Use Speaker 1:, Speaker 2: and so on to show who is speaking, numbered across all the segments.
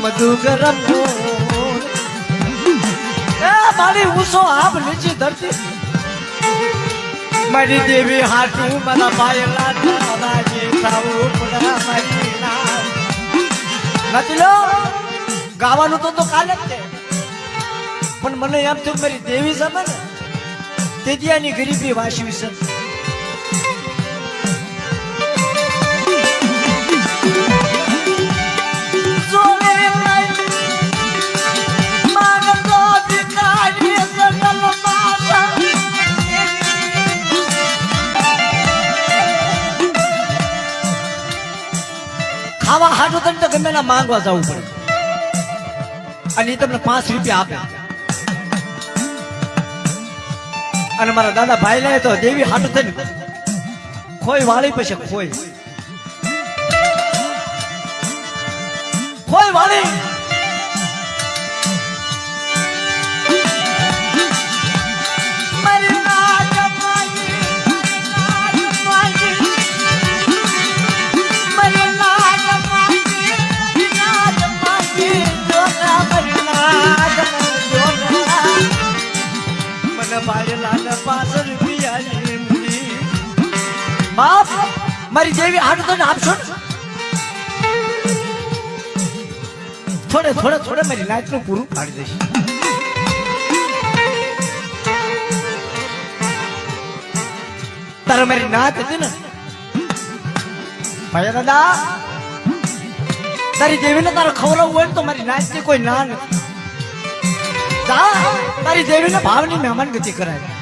Speaker 1: मधु गरम मारी ऊसो आप नीचे धरती मारी देवी हाटू मला पायला राजे साऊ पडा मारी નથી લો ગાવાનું તો કાલે જ છે પણ મને એમ થયું મારી દેવી સામે ને તેદિયાની ગરીબી વાસવી છે ખાવા હાટું તને તો ગમે ના માંગવા જવું પડે અને એ તમને 5 રૂપિયા આપે અને મારા દાદા ભાઈ લે તો દેવી હાટું થઈને ખોઈ વાળી પછી ખોઈ વાળી બાપ મારી દેવી હાટ તો આપશો થોડે મારી નાચ નું પૂરું પાડી દઈશ તારે મારી નાચ હતી ને ભાઈ દાદા તારી દેવીને તારે ખવડાવવું હોય તો મારી નાચ ની કોઈ ના નથી તારી દેવીને ભાવની મહેમાન ગતિ કરાય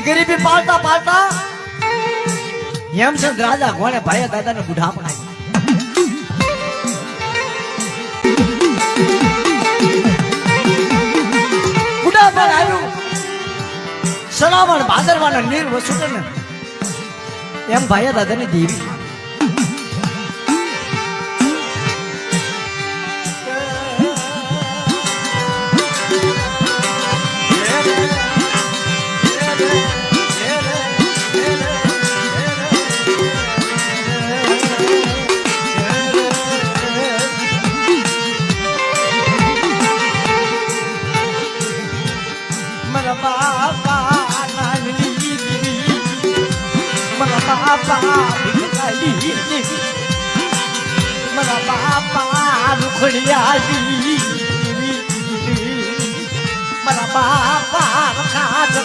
Speaker 1: ગરીબી પાલતા પાલતા હેમચંદ રાજા ઘોડે ભાઈ દાદા ને બુઢા પણ બુઢા પણ આવ્યું સલામણ ભાદરવાના નીર વસુટ ને એમ ભાઈ દાદા ની દેવી મારા બાપા રૂખડિયાજી મારા બાપા ખાટ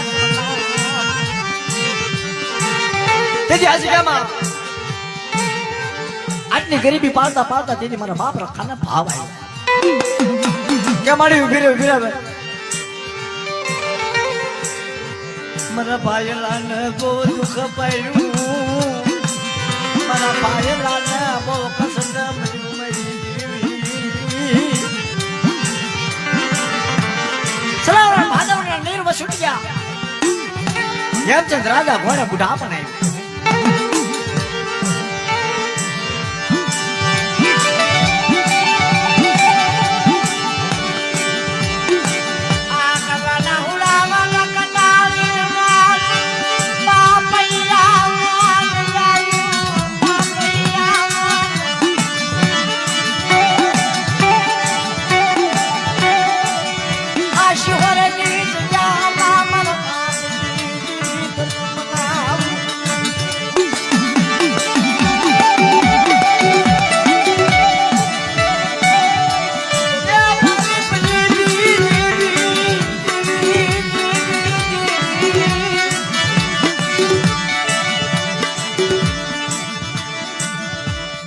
Speaker 1: તેજી આજીકામાં આટલી ગરીબી પાલતા પાલતા તેની મારા બાપ રખાના ભાવ આવ્યા કે મારી ઉભી રહે મારા ભાઈલાને બહુ દુઃખ પડ્યું મારા ભાઈલાને બહુ કસંદ મરી સલાવણ ભાદરના નીર વસુટિયા હેમચંદ રાજા ઘોડે બુઢા પણ આવ્યું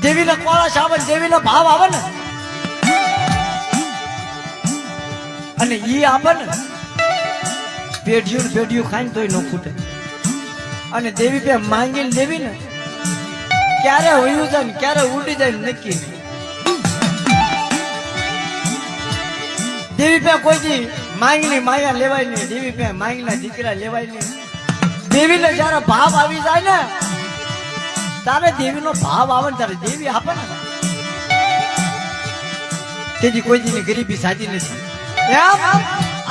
Speaker 1: દેવીના કોળાશ આવે ને દેવીનો ભાવ આવે ને અને ઈ આવે ને પેઢીયું ખાઈને તોય ન ખૂટે. અને દેવી પે માંગીને દેવી ને ક્યારે વયું જાય ને ક્યારે ઉડી જાય ને નક્કી નહીં. દેવી પે કોઈ માંગની માયા લેવાય નહીં, દેવી પે માંગના દીકરા લેવાય નહીં. દેવીને જયારે ભાવ આવી જાય ને તારે દેવીનો ભાવ આવે ને તારે દેવી આપે ને તેથી કોઈ દીની ગરીબી સાચી નથી.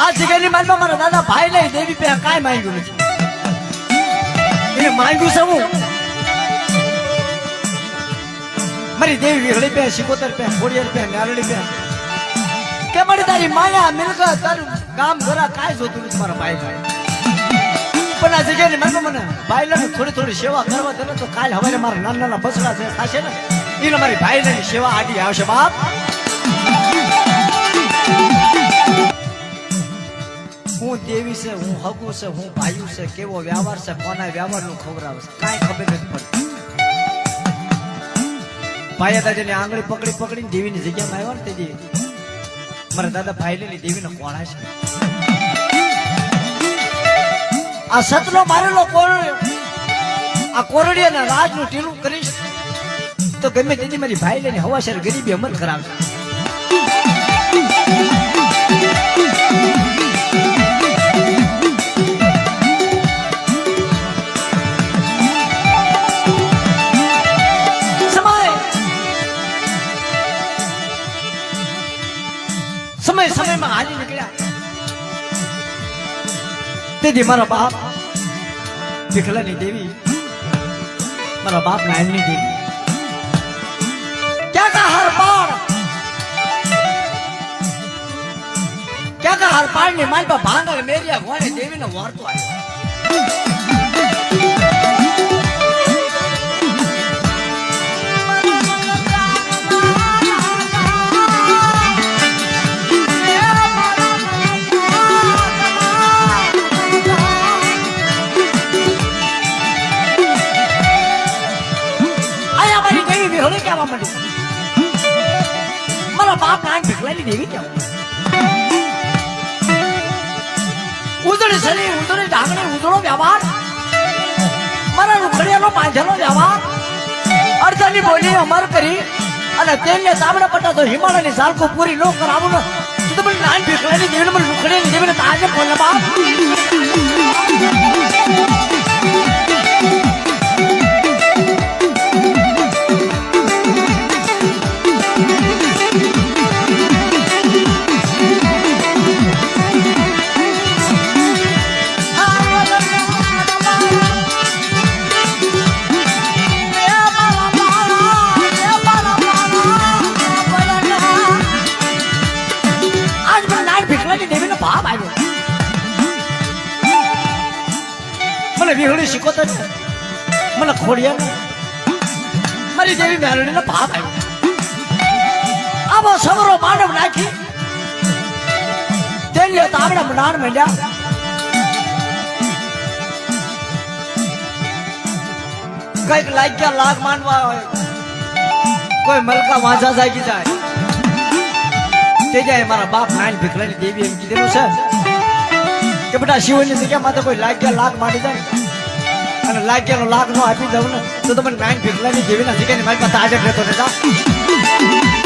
Speaker 1: આ જગ્યાની માલમાં મારા દાદા ભાઈ લઈ દેવી પે કાંઈ માંગ્યું નથી. એને માંગ્યું છે હું મારી દેવી વિહળી પે સિકોતર પે ખોડિયાર પે નારળી પે કે મારી તારી માયા મિલકત તારું કામ ઘરા કાંઈ જોતું નથી મારા ભાઈ ભાઈ. પણ આ જગ્યાની માલમાં મને ભાઈ થોડી થોડી સેવા કરવા દે તો કાલ હવે મારા નાના નાના બસડા છે થશે ને એને મારી ભાઈ સેવા આડી આવશે બાપ. હું દેવી છે, હું હગુ છે, હું ભાઈ છે, કેવો વ્યવહાર છે, કોના વ્યવહાર નું ખબર આવે છે કાંઈ ખબર નથી પડતી. ભાઈ દાદાની આંગળી પકડી પકડીને દેવીની જગ્યામાં આવ્યા ને તેથી મારા દાદા ભાઈ દેવીનો કોળા છે. આ સતનો મારેલો આ કોરડિયાના રાજનું ટીલું કરીશ તો ગમે તેથી મારી ભાઈ લઈને હવાસર ગરીબી અમલ કરાવશે. સમયમાં હાલી નીકળ્યા તેથી મારા બાપ વિકલાની દેવી મારા બાપ નાયણની દેવી ક્યાં કા હાર પાડ ની માલપા ભાંગર મેરિયા ઘોડે દેવીનો વાર્તો આવ્યો. મારા બાપ નાક ભેગલાની દેવી ક્યાં ઉજળી શરીર ઉજળી ઢાંગણી ઉજળો વ્યવહાર મારા રૂખડિયાનો પાંજરનો વ્યવહાર અડધાની બોલી અમર કરી અને તેમને તામડા પટ્ટા તો હિમાલયની સાલકો પૂરી ન કરાવું ને તો મને નાન ભેગલાની દેવીને મને રૂખડિયાની દેવીને તાજે બોલે બાપ. મને વિહળી શીખોતો મને ખોડિયા મારી દેવી મેલડીનો ભાવ આવ્યો. આવો સવરો માનવ નાખી તેને તાવડા મનાર માંડ્યા. કઈક લાગ્યા લાગ માનવા હોય કોઈ મલકા વાંચા જાગી જાય તે જાય મારા બાપ નાન ભીખલાની દેવી એમ કીધેલું છે કે બેટા શિવની જગ્યામાં તો કોઈ લાગ્યા લાખ માંડી જાય અને લાગ્યાનો લાખ નો આપી દઉં ને તો તમને નાન ભીખલાની દેવીના જગ્યાની મારી પાસે આજે રહેતો રહેતા.